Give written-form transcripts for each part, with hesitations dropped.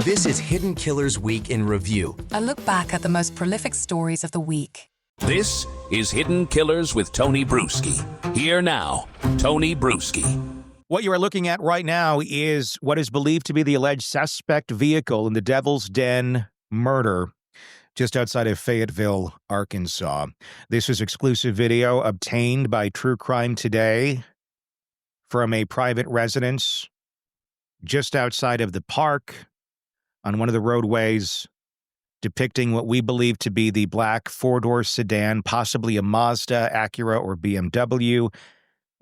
This is Hidden Killers Week in Review. A look back at the most prolific stories of the week. This is Hidden Killers with Tony Brueski. Here now, Tony Brueski. What you are looking at right now is what is believed to be the alleged suspect vehicle in the Devil's Den murder just outside of Fayetteville, Arkansas. This is exclusive video obtained by True Crime Today from a private residence just outside of the park on one of the roadways, depicting what we believe to be the black four-door sedan, possibly a Mazda, Acura, or BMW,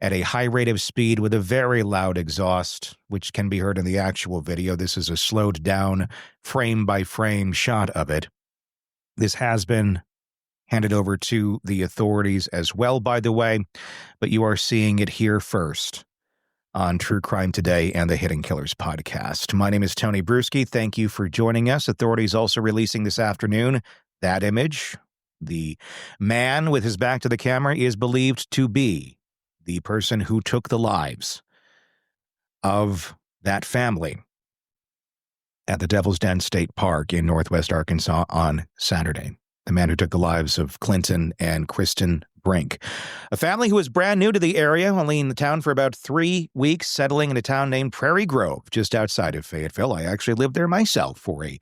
at a high rate of speed with a very loud exhaust, which can be heard in the actual video. This is a slowed down frame-by-frame shot of it. This has been handed over to the authorities as well, by the way, but you are seeing it here first on True Crime Today and the Hidden Killers podcast. My name is Tony Brueski. Thank you for joining us. Authorities also releasing this afternoon that image. The man with his back to the camera is believed to be the person who took the lives of that family at the Devil's Den State Park in Northwest Arkansas on Saturday. The man who took the lives of Clinton and Kristen Brink. A family who was brand new to the area, only in the town for about 3 weeks, settling in a town named Prairie Grove, just outside of Fayetteville. I actually lived there myself for a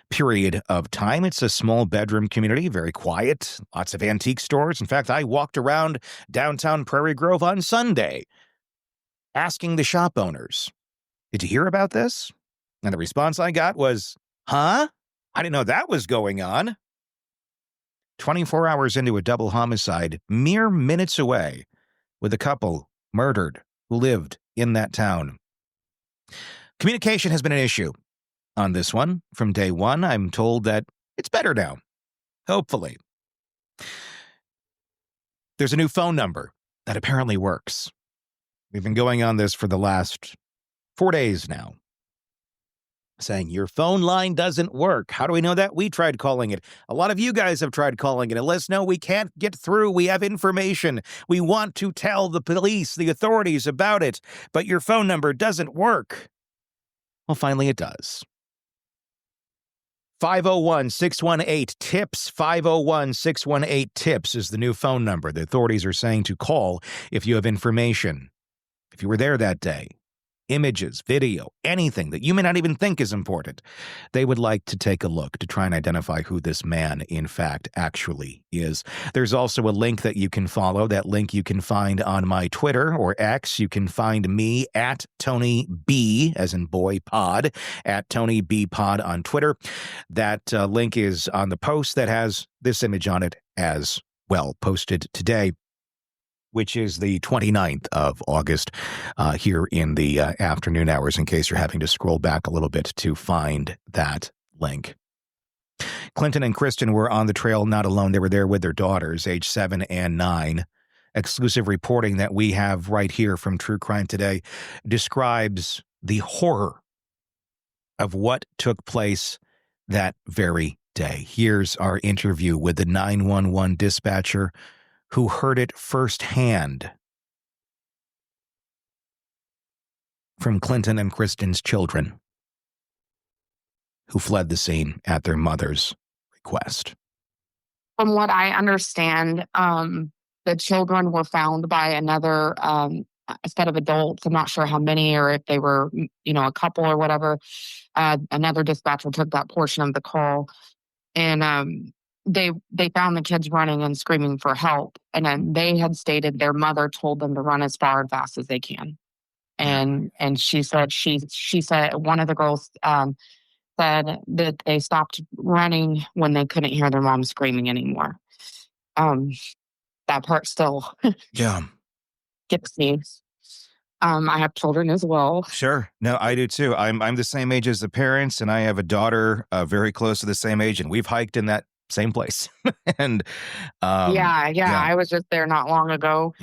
period of time. It's a small bedroom community, very quiet, lots of antique stores. In fact, I walked around downtown Prairie Grove on Sunday asking the shop owners, "Did you hear about this?" And the response I got was, "Huh? I didn't know that was going on." 24 hours into a double homicide, mere minutes away, with a couple murdered who lived in that town. Communication has been an issue on this one from day one. I'm told that it's better now, hopefully. There's a new phone number that apparently works. We've been going on this for the last 4 days now, saying your phone line doesn't work. How do we know that? We tried calling it. A lot of you guys have tried calling it and let us know we can't get through. We have information. We want to tell the police, the authorities about it, but your phone number doesn't work. Well, finally it does. 501-618-TIPS, 501-618-TIPS is the new phone number the authorities are saying to call if you have information. If you were there that day, images, video, anything that you may not even think is important, they would like to take a look to try and identify who this man, in fact, actually is. There's also a link that you can follow. That link you can find on my Twitter or X. You can find me at Tony B, as in boy pod, at Tony B Pod on Twitter. That link is on the post that has this image on it as well, posted today, which is the 29th of August, here in the afternoon hours, in case you're having to scroll back a little bit to find that link. Clinton and Kristen were on the trail not alone. They were there with their daughters, age 7 and 9. Exclusive reporting that we have right here from True Crime Today describes the horror of what took place that very day. Here's our interview with the 911 dispatcher who heard it firsthand from Clinton and Kristen's children, who fled the scene at their mother's request. From what I understand, the children were found by another set of adults. I'm not sure how many, or if they were, a couple or whatever. Another dispatcher took that portion of the call, and they found the kids running and screaming for help. And then they had stated their mother told them to run as far and fast as they can. And she said, she said one of the girls said that they stopped running when they couldn't hear their mom screaming anymore. That part still gets me. I have children as well. Sure. No, I do too. I'm the same age as the parents, and I have a daughter very close to the same age, and we've hiked in that same place. And I was just there not long ago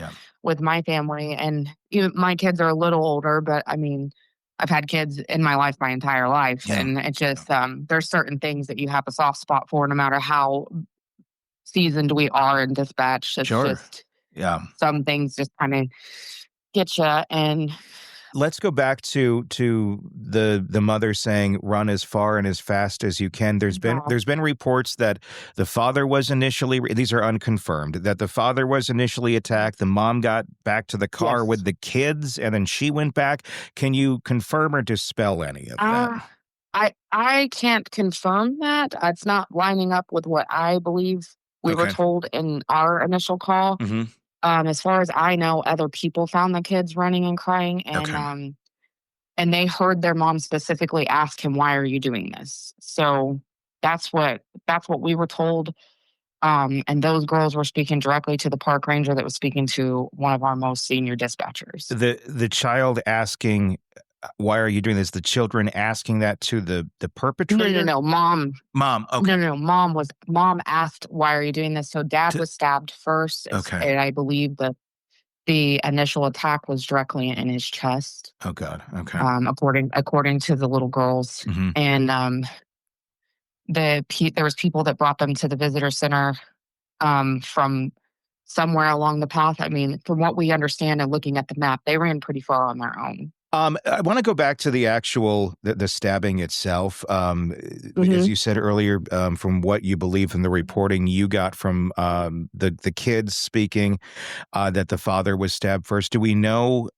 with my family, and my kids are a little older, but I mean, I've had kids in my life my entire life, and it's just there's certain things that you have a soft spot for, no matter how seasoned we are in dispatch. It's just some things just kind of get you. And let's go back to the mother saying, "Run as far and as fast as you can." There's been reports that the father was initially, these are unconfirmed, that the father was initially attacked. The mom got back to the car Yes. with the kids, and then she went back. Can you confirm or dispel any of that? I can't confirm that. It's not lining up with what I believe we were Okay. told in our initial call. Mm-hmm. As far as I know, other people found the kids running and crying, Okay. And they heard their mom specifically ask him, "Why are you doing this?" So that's what we were told. And those girls were speaking directly to the park ranger that was speaking to one of our most senior dispatchers. The child asking, "Why are you doing this?" The children asking that to the No, perpetrator. no, no, mom. Mom. Okay. No, no, no. Mom asked, "Why are you doing this?" So dad To- was stabbed first, okay. and I believe the initial attack was directly in his chest, Oh God. Okay. according to the little girls. Mm-hmm. And there was people that brought them to the visitor center from somewhere along the path. I mean, from what we understand and looking at the map, they ran pretty far on their own. I want to go back to the actual the stabbing itself. As Mhm. you said earlier, from what you believe from the reporting you got from the kids speaking, that the father was stabbed first. Do we know?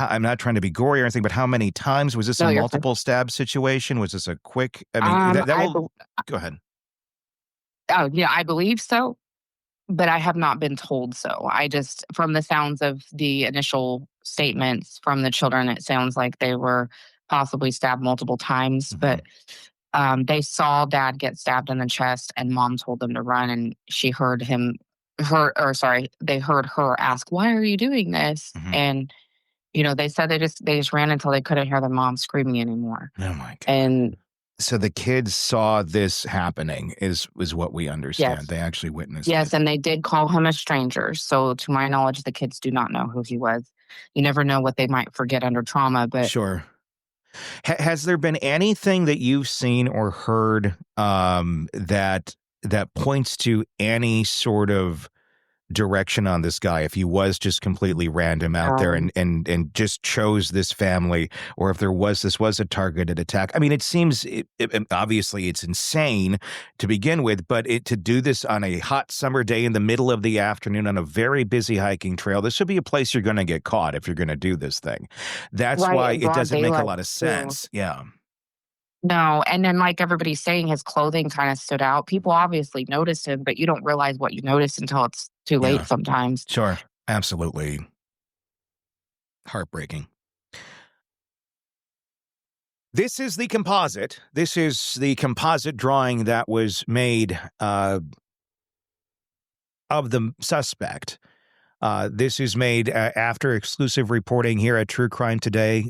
I'm not trying to be gory or anything, but how many times was this No, a you're fine. multiple stab situation? Was this a quick? I mean, that I will go ahead. Oh, yeah, I believe so, but I have not been told so. I just, from the sounds of the initial statements from the children, it sounds like they were possibly stabbed multiple times. Mhm. But they saw dad get stabbed in the chest, and mom told them to run, and she heard they heard her ask, "Why are you doing this?" Mhm. And they said they just ran until they couldn't hear the mom screaming anymore. Oh my God. And So the kids saw this happening is what we understand. yes, They actually witnessed yes, it. and they did call him a stranger. So, to my knowledge, the kids do not know who he was. You never know what they might forget under trauma, but Sure. Has there been anything that you've seen or heard that points to any sort of direction on this guy? If he was just completely random out there um, and just chose this family, or if this was a targeted attack. I mean, it seems obviously it's insane to begin with, but to do this on a hot summer day in the middle of the afternoon on a very busy hiking trail, this should be a place you're going to get caught if you're going to do this thing. That's right why in it broad doesn't make a daylight, lot of too. sense. Yeah. No, and then, like everybody's saying, his clothing kind of stood out. People obviously noticed him, but you don't realize what you noticed until it's too late Yeah. sometimes. Sure. Absolutely. Heartbreaking. This is the composite. This is the composite drawing that was made of the suspect. This is made after exclusive reporting here at True Crime Today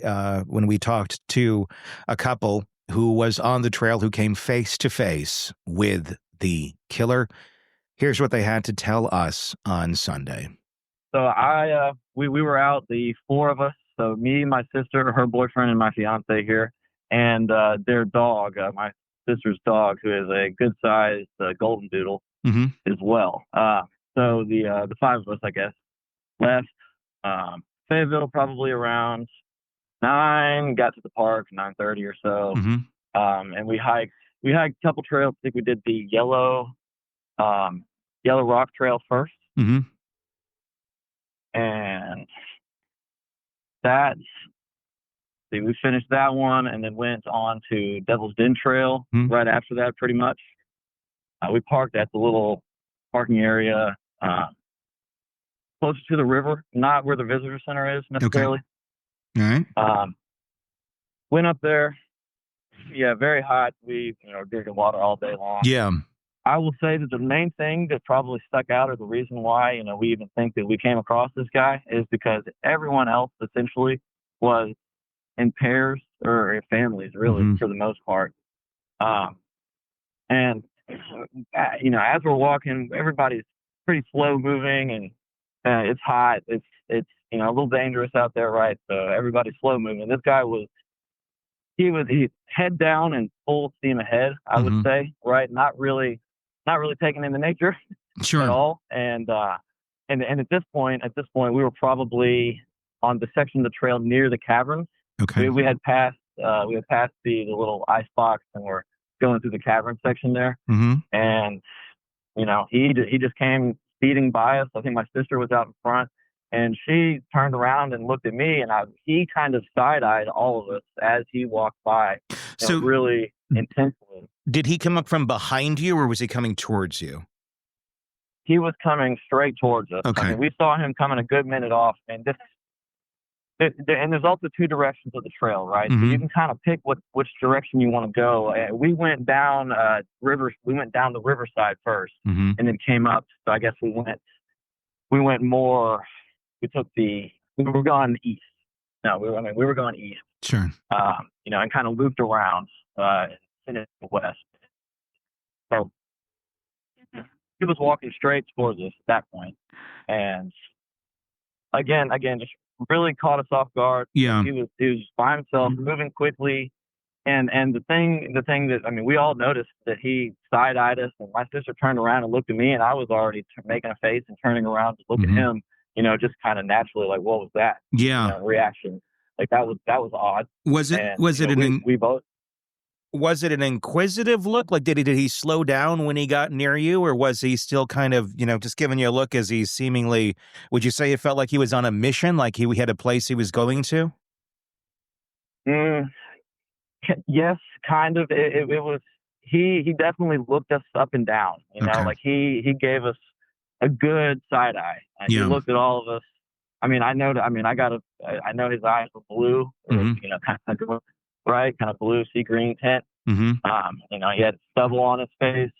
when we talked to a couple who was on the trail who came face to face with the killer. Here's what they had to tell us on Sunday. So we were out, the four of us. So me, my sister, her boyfriend, and my fiance here, and their dog, my sister's dog, who is a good sized golden doodle Mm-hmm. as well. So the five of us, I guess, left Fayetteville probably around 9. Got to the park 9:30 or so, Mm-hmm. and we hiked. We hiked a couple trails. I think we did the Yellow Rock Trail first. Mm-hmm. And we finished that one and then went on to Devil's Den Trail right after that, pretty much. We parked at the little parking area closer to the river, not where the visitor center is necessarily. Okay. All right. Went up there. Yeah, very hot. We, drinking water all day long. Yeah. I will say that the main thing that probably stuck out, or the reason why, we even think that we came across this guy, is because everyone else essentially was in pairs or in families, really, for the most part. And, as we're walking, everybody's pretty slow moving, and it's hot. It's a little dangerous out there, right? So everybody's slow moving. This guy he head down and full steam ahead, I would say, right? Not really taking in the nature Sure. at all. And at this point, we were probably on the section of the trail near the caverns. Okay. We had passed the little ice box, and we're going through the cavern section there. Mm-hmm. And he just came speeding by us. I think my sister was out in front, and she turned around and looked at me, and he kind of side-eyed all of us as he walked by, So really intensely. did he come up from behind you, or was he coming towards you? He was coming straight towards us. Okay. I mean, we saw him coming a good minute off, and there's also two directions of the trail, right? Mm-hmm. So you can kind of pick which direction you want to go. We went down We went down the riverside first, Mm-hmm. and then came up. So I guess we went more. We were going east. No, we were going east. Sure. And kind of looped around in the west. So he was walking straight towards us at that point, and again, just really caught us off guard. Yeah. He was by himself, moving quickly, and the thing that we all noticed that he side-eyed us, and my sister turned around and looked at me, and I was already making a face and turning around to look Mm-hmm. at him. Just kind of naturally, like, what was that? Yeah. Reaction. Like that was odd. Was it We both. Was it an inquisitive look? Like, did he slow down when he got near you, or was he still kind of, just giving you a look as he seemingly, would you say it felt like he was on a mission, like he had a place he was going to? Yes, kind of. It was, he definitely looked us up and down, Okay. like he gave us a good side eye. He looked at all of us. I know his eyes were blue, Mm-hmm. kind of right, kind of blue, sea green tint. Mm-hmm. He had stubble on his face,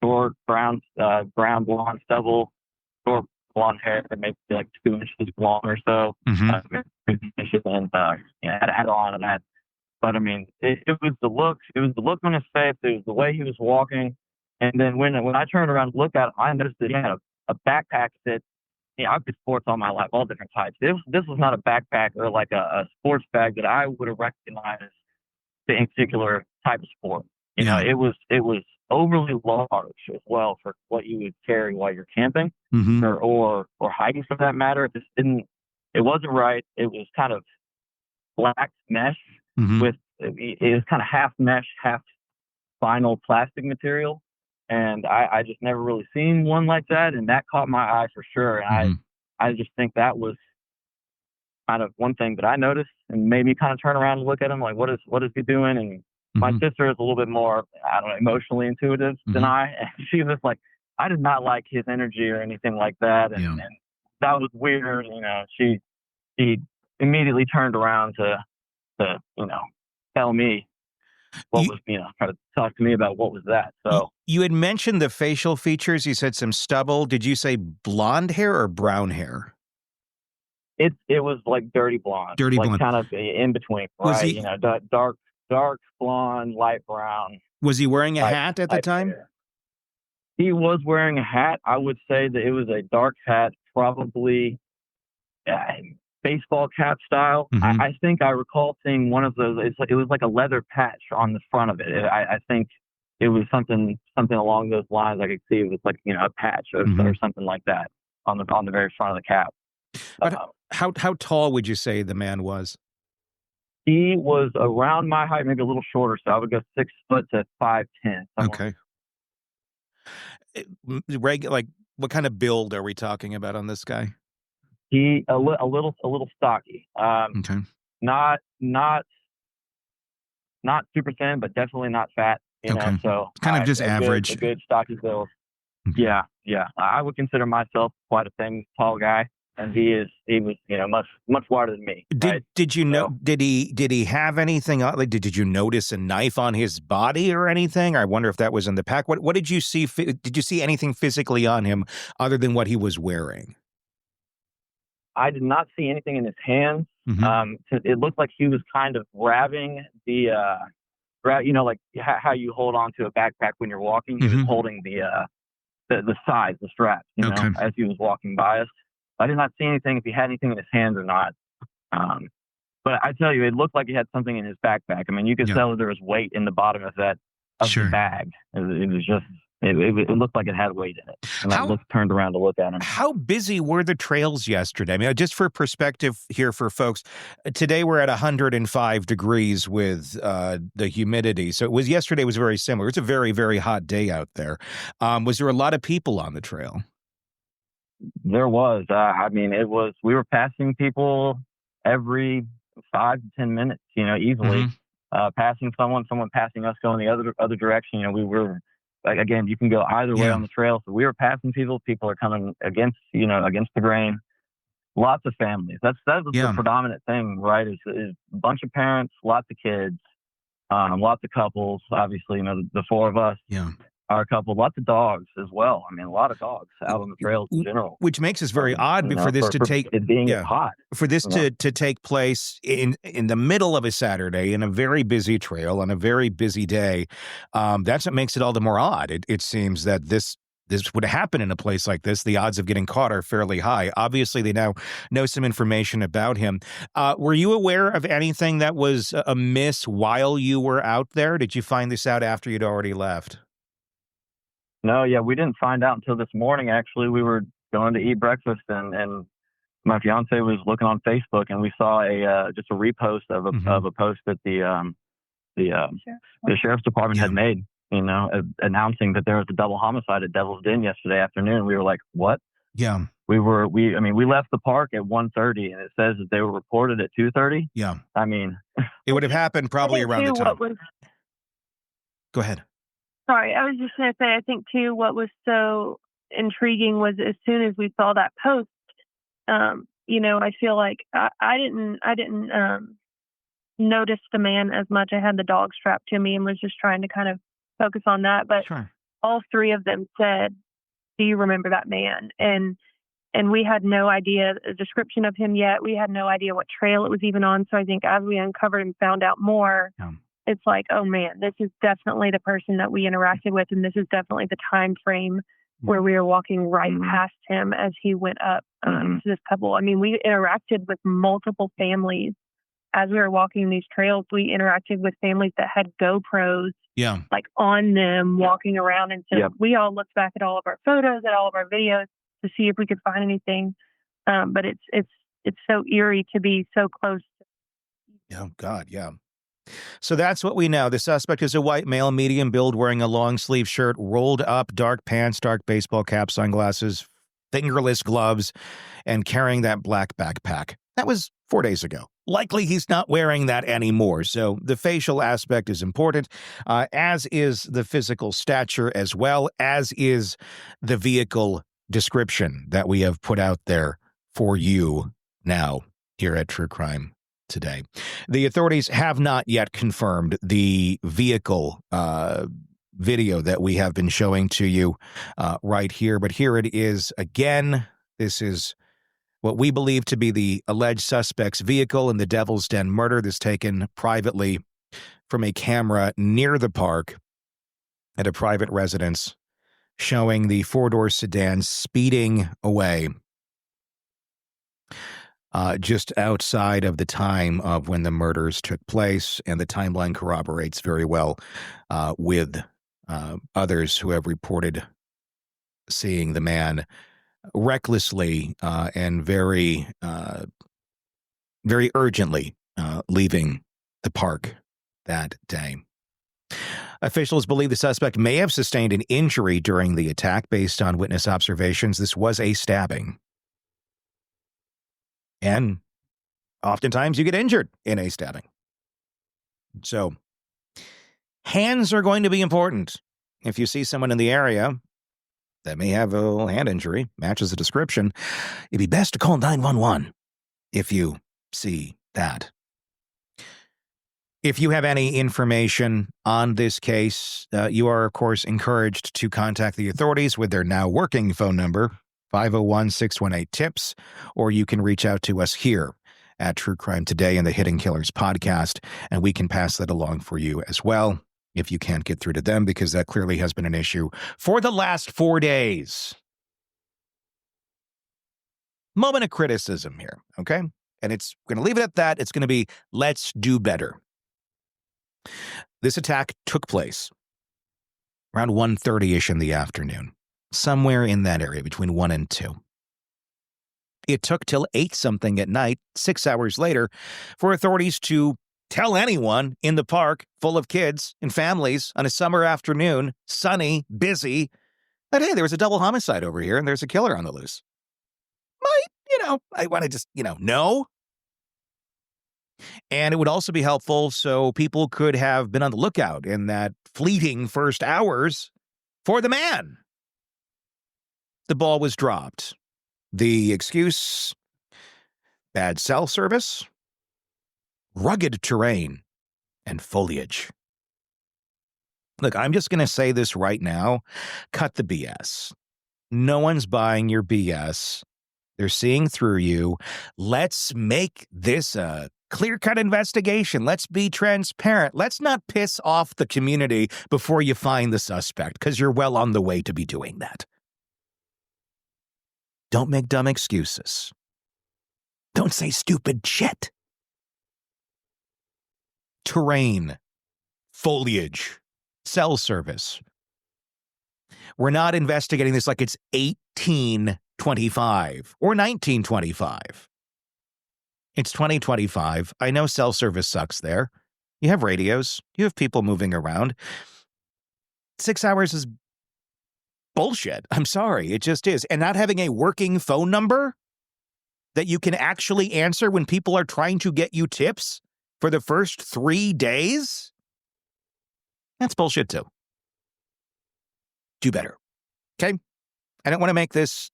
short brown blonde stubble, short blonde hair, maybe like 2 inches long or so. Mm-hmm. And had a hat on and that. But it was the look. It was the look on his face. It was the way he was walking. And then when I turned around to look at him, I noticed that he had a backpack that, I've been sports all my life, all different types. This was not a backpack or like a sports bag that I would have recognized the particular type of sport. It was overly large as well for what you would carry while you're camping, Mm-hmm. or hiking for that matter. It wasn't right. It was kind of black mesh. Mm-hmm. It was kind of half mesh, half vinyl plastic material. And I just never really seen one like that. And that caught my eye for sure. And Mm-hmm. I just think that was kind of one thing that I noticed and made me kind of turn around and look at him like, what is he doing? And my Mm-hmm. sister is a little bit more, I don't know, emotionally intuitive than Mm-hmm. I. And she was just like, I did not like his energy or anything like that. And, Yeah. and that was weird. She immediately turned around to tell me what was, try to talk to me about what was that. So You had mentioned the facial features. You said some stubble. Did you say blonde hair or brown hair? it was like dirty blonde, Dirty like blonde. kind of in between, Was right? he- Dark blonde, light brown. Was he wearing a Light- hat at the light time? hair. He was wearing a hat. I would say that it was a dark hat, probably baseball cap style. Mhm. I think I recall seeing one of those. It was like a leather patch on the front of it. I think it was something along those lines. I could see it was like a patch or something like that on the very front of the cap. But how tall would you say the man was? He was around my height, maybe a little shorter. So I would go 6 foot to 5'10". Okay. Like, what kind of build are we talking about on this guy? He a little stocky. Okay. Not super thin, but definitely not fat. Okay. So Kind of just average. A good stocky build. Okay. Yeah. I would consider myself quite a thin, tall guy, and he was much wider than me. Right? Did you know? So- Did he have anything? Like, did you notice a knife on his body or anything? I wonder if that was in the pack. What did you see? Did you see anything physically on him other than what he was wearing? I did not see anything in his hands. Mhm. It looked like he was kind of grabbing the like how you hold on to a backpack when you're walking. He was Mhm. holding the sides, the straps, Okay. as he was walking by us. I did not see anything if he had anything in his hands or not. But I tell you, it looked like he had something in his backpack. I mean, you could Yeah. tell that there was weight in the bottom of Sure. the bag. It was just It looked like it had weight in it. And I turned around to look at him. How busy were the trails yesterday? I mean, just for perspective here for folks, today we're at 105 degrees with the humidity. So yesterday was very similar. It's a very, very hot day out there. Was there a lot of people on the trail? There was. We were passing people every 5 to 10 minutes, easily. Passing someone passing us going the other direction. We were, like, again, you can go either way on the trail. So we were passing people. People are coming against the grain. Lots of families. That's the predominant thing, right? Is a bunch of parents, lots of kids, lots of couples. Obviously, the four of us. Yeah. Are a couple, lots of dogs as well. I mean, a lot of dogs out on the trails in general. Which makes this very odd for this to take hot. For this to take place in the middle of a Saturday in a very busy trail on a very busy day. That's what makes it all the more odd. It seems that this would happen in a place like this. The odds of getting caught are fairly high. Obviously, they now know some information about him. Were you aware of anything that was amiss while you were out there? Did you find this out after you'd already left? No, we didn't find out until this morning. Actually, we were going to eat breakfast, and my fiance was looking on Facebook, and we saw just a repost of a post that the sheriff's department had made, announcing that there was a double homicide at Devil's Den yesterday afternoon. We were like, what? Yeah. We left the park at 1:30, and it says that they were reported at 2:30. Yeah. I mean, it would have happened probably around the time. Go ahead. Sorry, I was just going to say, I think, too, what was so intriguing was as soon as we saw that post, I feel like I didn't notice the man as much. I had the dog strapped to me and was just trying to kind of focus on that. But all three of them said, do you remember that man? And we had no idea a description of him yet. We had no idea what trail it was even on. So I think as we uncovered and found out more, it's like, oh man, this is definitely the person that we interacted with, and this is definitely the time frame where we were walking right past him as he went up to this couple. I mean, we interacted with multiple families as we were walking these trails. We interacted with families that had GoPros, like on them, walking around, and so we all looked back at all of our photos, at all of our videos to see if we could find anything. But it's so eerie to be so close. Oh God, yeah. So that's what we know. The suspect is a white male, medium build, wearing a long sleeve shirt, rolled up, dark pants, dark baseball cap, sunglasses, fingerless gloves, and carrying that black backpack. That was 4 days ago. Likely he's not wearing that anymore. So the facial aspect is important, as is the physical stature, as well as is the vehicle description that we have put out there for you now here at True Crime Today. The authorities have not yet confirmed the vehicle video that we have been showing to you right here, but here it is again. This is what we believe to be the alleged suspect's vehicle in the Devil's Den murder. This taken privately from a camera near the park at a private residence, showing the four-door sedan speeding away just outside of the time of when the murders took place, and the timeline corroborates very well with others who have reported seeing the man recklessly and very, very urgently leaving the park that day. Officials believe the suspect may have sustained an injury during the attack based on witness observations. This was a stabbing. And oftentimes you get injured in a stabbing. So hands are going to be important. If you see someone in the area that may have a hand injury, matches the description, it'd be best to call 911 if you see that. If you have any information on this case, you are, of course, encouraged to contact the authorities with their now working phone number, 501-618-TIPS, or you can reach out to us here at True Crime Today and the Hidden Killers podcast, and we can pass that along for you as well if you can't get through to them, because that clearly has been an issue for the last 4 days. Moment of criticism here, okay? And it's going to leave it at that. It's going to be, let's do better. This attack took place around 1:30-ish in the afternoon, somewhere in that area between 1 and 2. It took till 8-something at night, 6 hours later, for authorities to tell anyone in the park full of kids and families on a summer afternoon, sunny, busy, that, hey, there was a double homicide over here and there's a killer on the loose. I want to just, know. And it would also be helpful so people could have been on the lookout in that fleeting first hours for the man. The ball was dropped. The excuse, bad cell service, rugged terrain, and foliage. Look, I'm just going to say this right now. Cut the BS. No one's buying your BS. They're seeing through you. Let's make this a clear-cut investigation. Let's be transparent. Let's not piss off the community before you find the suspect, because you're well on the way to be doing that. Don't make dumb excuses. Don't say stupid shit. Terrain, foliage, cell service. We're not investigating this like it's 1825 or 1925. It's 2025. I know cell service sucks there. You have radios. You have people moving around. 6 hours is bullshit. I'm sorry. It just is. And not having a working phone number that you can actually answer when people are trying to get you tips for the first 3 days? That's bullshit too. Do better. Okay? I don't want to make this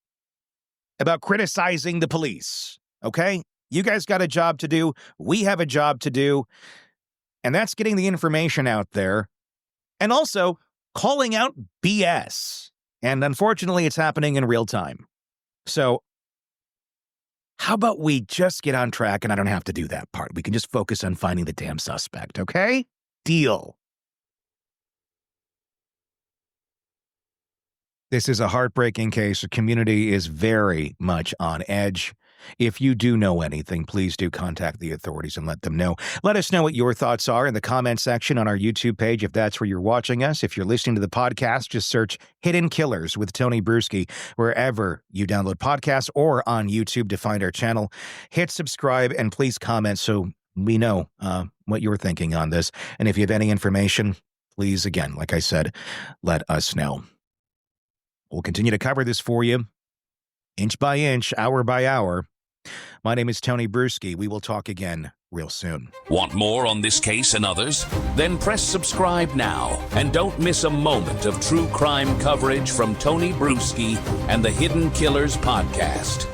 about criticizing the police. Okay? You guys got a job to do. We have a job to do. And that's getting the information out there. And also calling out BS. And unfortunately, it's happening in real time. So how about we just get on track and I don't have to do that part. We can just focus on finding the damn suspect, okay? Deal. This is a heartbreaking case. The community is very much on edge. If you do know anything, please do contact the authorities and let them know. Let us know what your thoughts are in the comment section on our YouTube page if that's where you're watching us. If you're listening to the podcast, just search Hidden Killers with Tony Brueski wherever you download podcasts or on YouTube to find our channel. Hit subscribe and please comment so we know what you're thinking on this. And if you have any information, please, again, like I said, let us know. We'll continue to cover this for you, inch by inch, hour by hour. My name is Tony Brueski. We will talk again real soon. Want more on this case and others? Then press subscribe now and don't miss a moment of true crime coverage from Tony Brueski and the Hidden Killers podcast.